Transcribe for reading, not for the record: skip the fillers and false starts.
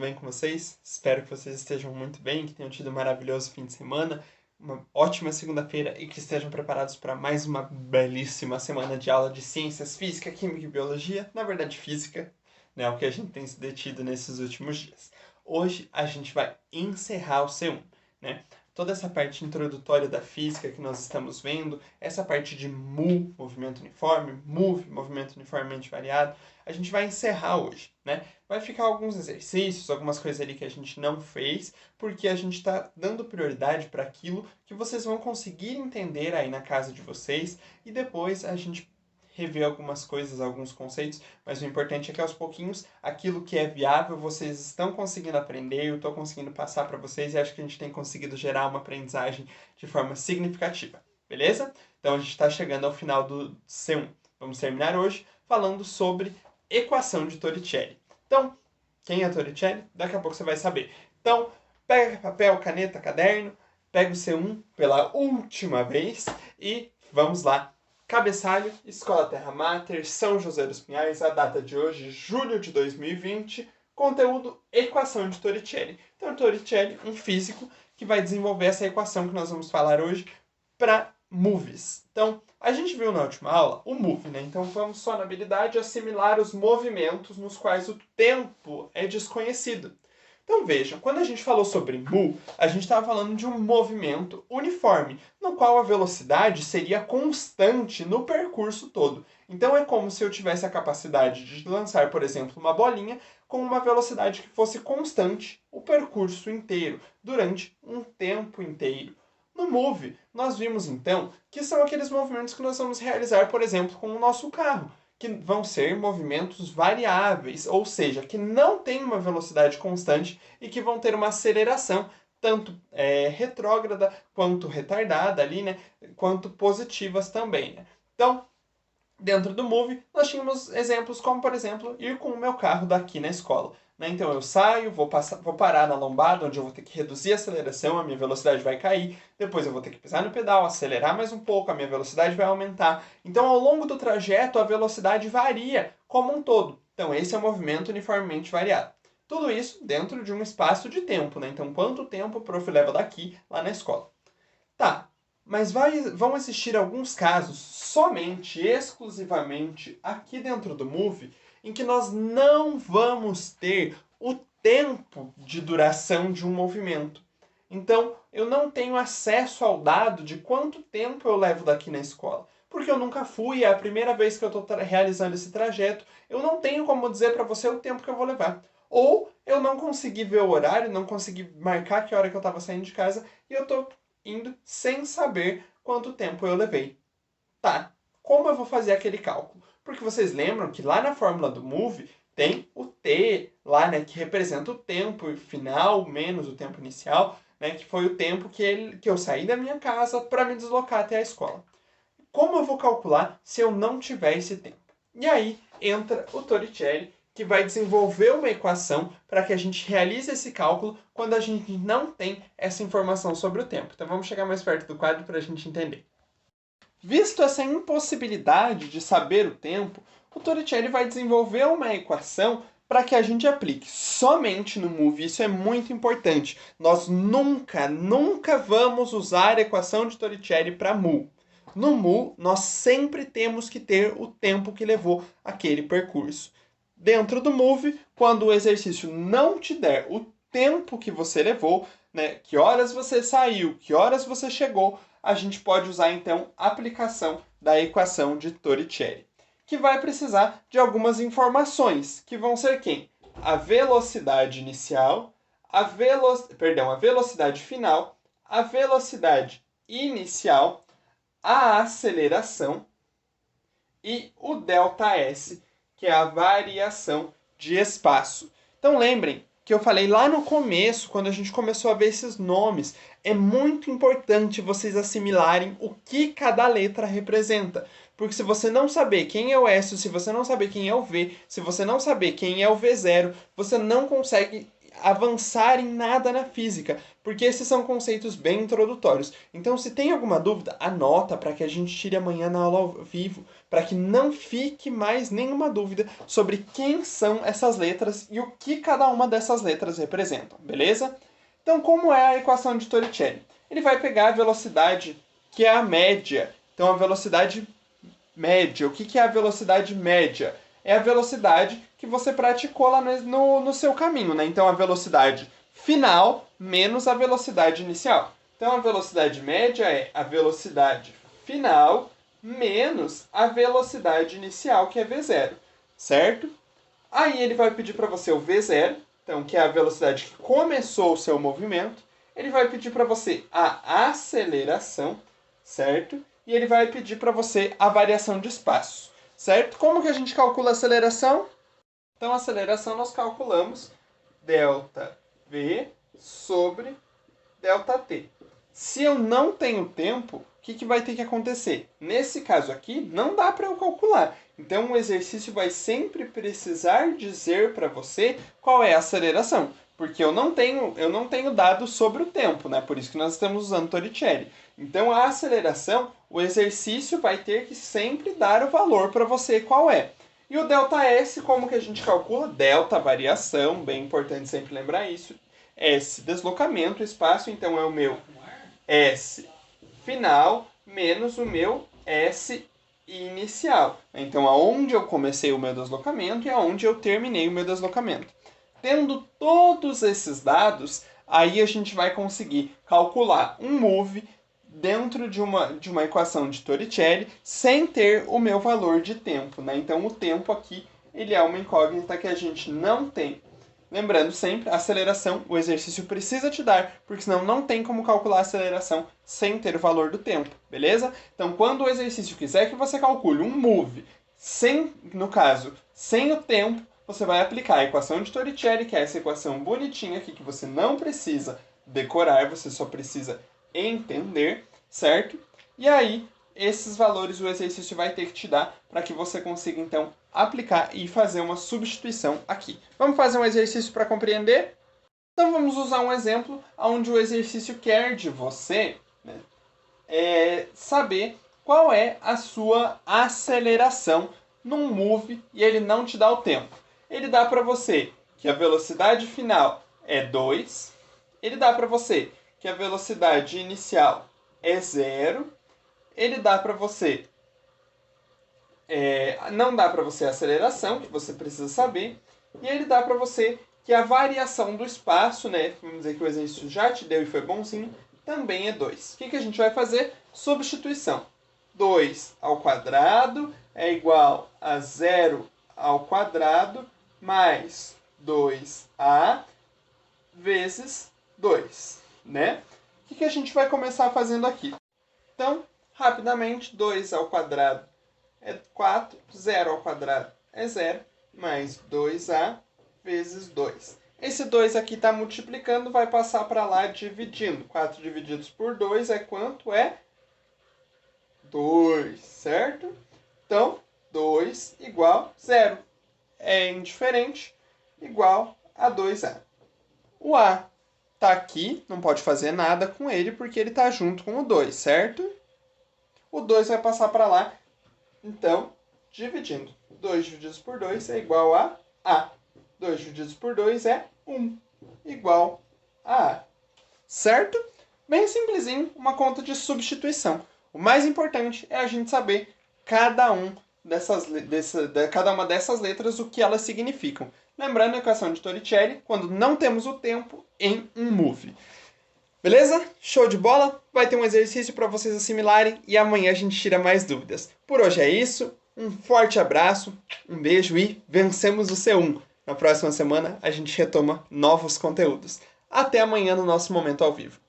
bem com vocês? Espero que vocês estejam muito bem, que tenham tido um maravilhoso fim de semana, uma ótima segunda-feira e que estejam preparados para mais uma belíssima semana de aula de ciências, física, química e biologia, na verdade física, né, o que a gente tem se detido nesses últimos dias. Hoje a gente vai encerrar o C1, né? Toda essa parte introdutória da física que nós estamos vendo, essa parte de mu, movimento uniforme, move, movimento uniformemente variado, a gente vai encerrar hoje, né? Vai ficar alguns exercícios, algumas coisas ali que a gente não fez, porque a gente está dando prioridade para aquilo que vocês vão conseguir entender aí na casa de vocês e depois a gente rever algumas coisas, alguns conceitos, mas o importante é que aos pouquinhos aquilo que é viável vocês estão conseguindo aprender, eu estou conseguindo passar para vocês e acho que a gente tem conseguido gerar uma aprendizagem de forma significativa, beleza? Então a gente está chegando ao final do C1. Vamos terminar hoje falando sobre equação de Torricelli. Então, quem é Torricelli? Daqui a pouco você vai saber. Então, pega papel, caneta, caderno, pega o C1 pela última vez e vamos lá. Cabeçalho, Escola Terra Mater, São José dos Pinhais, a data de hoje, julho de 2020, conteúdo equação de Torricelli. Então, Torricelli, um físico que vai desenvolver essa equação que nós vamos falar hoje para movies. Então, a gente viu na última aula o move, né? Então, vamos só na habilidade assimilar os movimentos nos quais o tempo é desconhecido. Então vejam, quando a gente falou sobre mu, a gente estava falando de um movimento uniforme, no qual a velocidade seria constante no percurso todo. Então é como se eu tivesse a capacidade de lançar, por exemplo, uma bolinha com uma velocidade que fosse constante o percurso inteiro, durante um tempo inteiro. No Move, nós vimos então que são aqueles movimentos que nós vamos realizar, por exemplo, com o nosso carro, que vão ser movimentos variáveis, ou seja, que não têm uma velocidade constante e que vão ter uma aceleração tanto retrógrada quanto retardada ali, né? Quanto positivas também, né? Então, dentro do Move, nós tínhamos exemplos como, por exemplo, ir com o meu carro daqui na escola. Né? Então eu saio, vou parar na lombada, onde eu vou ter que reduzir a aceleração, a minha velocidade vai cair, depois eu vou ter que pisar no pedal, acelerar mais um pouco, a minha velocidade vai aumentar. Então ao longo do trajeto a velocidade varia como um todo. Então esse é o movimento uniformemente variado. Tudo isso dentro de um espaço de tempo, né? Então quanto tempo o prof leva daqui lá na escola. Tá, mas vão existir alguns casos, somente, exclusivamente, aqui dentro do Move, em que nós não vamos ter o tempo de duração de um movimento. Então, eu não tenho acesso ao dado de quanto tempo eu levo daqui na escola. Porque eu nunca fui, é a primeira vez que eu estou realizando esse trajeto, eu não tenho como dizer para você o tempo que eu vou levar. Ou eu não consegui ver o horário, não consegui marcar que hora que eu estava saindo de casa, e eu estou indo sem saber quanto tempo eu levei. Tá, como eu vou fazer aquele cálculo? Porque vocês lembram que lá na fórmula do Move tem o t lá, né, que representa o tempo final menos o tempo inicial, né, que foi o tempo que eu saí da minha casa para me deslocar até a escola. Como eu vou calcular se eu não tiver esse tempo? E aí entra o Torricelli, que vai desenvolver uma equação para que a gente realize esse cálculo quando a gente não tem essa informação sobre o tempo. Então vamos chegar mais perto do quadro para a gente entender. Visto essa impossibilidade de saber o tempo, o Torricelli vai desenvolver uma equação para que a gente aplique somente no Move. Isso é muito importante. Nós nunca vamos usar a equação de Torricelli para mu. No mu, nós sempre temos que ter o tempo que levou aquele percurso. Dentro do Move, quando o exercício não te der o tempo que você levou, né, que horas você saiu, que horas você chegou, a gente pode usar então a aplicação da equação de Torricelli, que vai precisar de algumas informações, que vão ser quem? A velocidade inicial, a velocidade final, a velocidade inicial, a aceleração e o ΔS, que é a variação de espaço. Então lembrem que eu falei lá no começo, quando a gente começou a ver esses nomes, é muito importante vocês assimilarem o que cada letra representa. Porque se você não saber quem é o S, se você não saber quem é o V, se você não saber quem é o V0, você não consegue avançar em nada na física, porque esses são conceitos bem introdutórios. Então, se tem alguma dúvida, anota para que a gente tire amanhã na aula ao vivo, para que não fique mais nenhuma dúvida sobre quem são essas letras e o que cada uma dessas letras representam, beleza? Então, como é a equação de Torricelli? Ele vai pegar a velocidade, que é a média. Então, a velocidade média. O que é a velocidade média? É a velocidade que você praticou lá no seu caminho, né? Então, a velocidade final menos a velocidade inicial. Então, a velocidade média é a velocidade final menos a velocidade inicial, que é v0, certo? Aí ele vai pedir para você o v0, então, que é a velocidade que começou o seu movimento. Ele vai pedir para você a aceleração, certo? E ele vai pedir para você a variação de espaço, certo? Como que a gente calcula a aceleração? Então, a aceleração nós calculamos ΔV sobre ΔT. Se eu não tenho tempo, o que vai ter que acontecer? Nesse caso aqui, não dá para eu calcular. Então, o exercício vai sempre precisar dizer para você qual é a aceleração. Porque eu não tenho dados sobre o tempo, né? Por isso que nós estamos usando Torricelli. Então, a aceleração, o exercício vai ter que sempre dar o valor para você qual é. E o ΔS, como que a gente calcula? Delta, variação, bem importante sempre lembrar isso. S, deslocamento, espaço, então é o meu S final menos o meu S inicial. Então, aonde eu comecei o meu deslocamento e aonde eu terminei o meu deslocamento. Tendo todos esses dados, aí a gente vai conseguir calcular um move dentro de uma equação de Torricelli sem ter o meu valor de tempo, né? Então, o tempo aqui ele é uma incógnita que a gente não tem. Lembrando sempre, a aceleração, o exercício precisa te dar, porque senão não tem como calcular a aceleração sem ter o valor do tempo, beleza? Então, quando o exercício quiser que você calcule um move, no caso, sem o tempo, você vai aplicar a equação de Torricelli, que é essa equação bonitinha aqui, que você não precisa decorar, você só precisa entender, certo? E aí, esses valores o exercício vai ter que te dar para que você consiga, então, aplicar e fazer uma substituição aqui. Vamos fazer um exercício para compreender? Então, vamos usar um exemplo onde o exercício quer de você, né, saber qual é a sua aceleração num move e ele não te dá o tempo. Ele dá para você que a velocidade final é 2, ele dá para você que a velocidade inicial é 0, ele dá para você, não dá para você a aceleração, que você precisa saber, e ele dá para você que a variação do espaço, né, vamos dizer que o exercício já te deu e foi bonzinho, também é 2. O que a gente vai fazer? Substituição. 2 ao quadrado é igual a 0 ao quadrado mais 2a vezes 2, né? O que a gente vai começar fazendo aqui? Então, rapidamente, 2 ao quadrado é 4, 0 ao quadrado é 0, mais 2a vezes 2. Esse 2 aqui está multiplicando, vai passar para lá dividindo. 4 divididos por 2 é quanto? É 2, certo? Então, 2 igual 0. É indiferente, igual a 2a. O a está aqui, não pode fazer nada com ele, porque ele está junto com o 2, certo? O 2 vai passar para lá, então, dividindo. 2 divididos por 2 é igual a a. 2 divididos por 2 é 1, igual a a. Certo? Bem simplesinho, uma conta de substituição. O mais importante é a gente saber cada uma dessas letras, o que elas significam. Lembrando a equação de Torricelli, quando não temos o tempo em um move. Beleza? Show de bola? Vai ter um exercício para vocês assimilarem e amanhã a gente tira mais dúvidas. Por hoje é isso. Um forte abraço, um beijo e vencemos o C1. Na próxima semana a gente retoma novos conteúdos. Até amanhã no nosso Momento ao Vivo.